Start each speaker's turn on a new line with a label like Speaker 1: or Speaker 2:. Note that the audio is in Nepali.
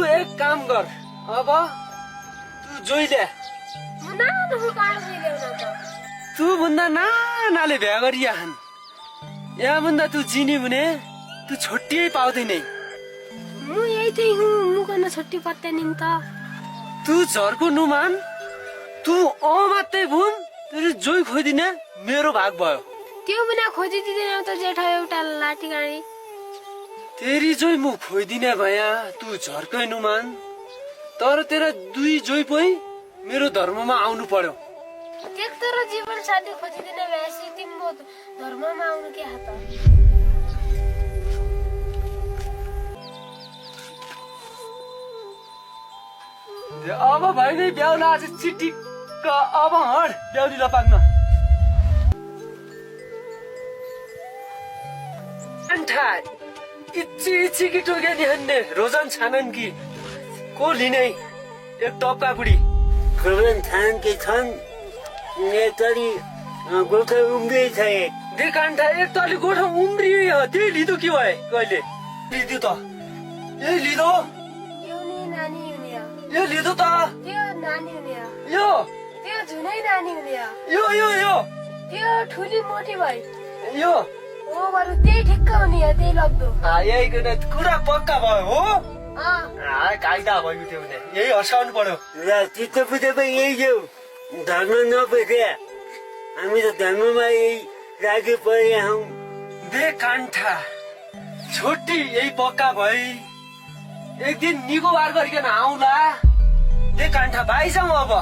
Speaker 1: एक काम गर अब तू जोइ ल्या तू भन्दा नानाले भ्या गरिया हन यहाँ भन्दा तू जिनी भने तू छोटियै पाउँदैन
Speaker 2: म यही त हुँ म गर्न छुट्टी पत्ते नि त
Speaker 1: तू झर्को नुमान तू मात्रै भुन तेरो जोइ खोइदिने मेरो भाग भयो
Speaker 2: त्यो बिना खोजिदिँदैन त जेठा एउटा लाठी गाडी
Speaker 1: तेरी जोइ म खोइदिने भया तू झर्कै नुमान तर तेरा दुई जोइ पै मेरो धर्ममा आउनु पर्यो
Speaker 2: त्यस्तो र जीवन साथी खोजिदिने भएपछि तिम्रो धर्ममा आउनु के हात
Speaker 1: अब भाइले ब्याउला आज चिटिक्क अब हड ब्याउली लपाङ्न अन्ठा इच्ची की टोक्या निहन्ने रोजन छानन की को लिने एक टपका बुढी
Speaker 3: रोजन छानन की छन् नेतरी गोठा उम्रिए छ
Speaker 1: दे कान्ठा एक तली गोठा उम्रिए हो त्यही लिदो के भए कहिले लिदो त ए लिदो
Speaker 2: यो नि नानी हुने
Speaker 1: यो लिदो त
Speaker 2: त्यो नानी हुने
Speaker 1: यो
Speaker 2: त्यो झुनै नानी हुने
Speaker 1: यो यो यो
Speaker 2: त्यो ठुली मोटी भई
Speaker 1: यो
Speaker 2: ओ बरु त्यही ठिक्क हुने त्यही लग्दो
Speaker 1: यही कुरा पक्का भयो हो
Speaker 2: अँ
Speaker 1: कायदा भयो त्यो हुने यही हर्साउनु पर्यो
Speaker 3: र चित्त बुझेको यही हो धर्म नबुझे हामी त धर्ममा यही राखी परे हौ
Speaker 1: दे कान्ठा छोटी यही पक्का भई एक दिन निको बार गरिकन आउँला दे कान्ठा भाइ जाउँ अब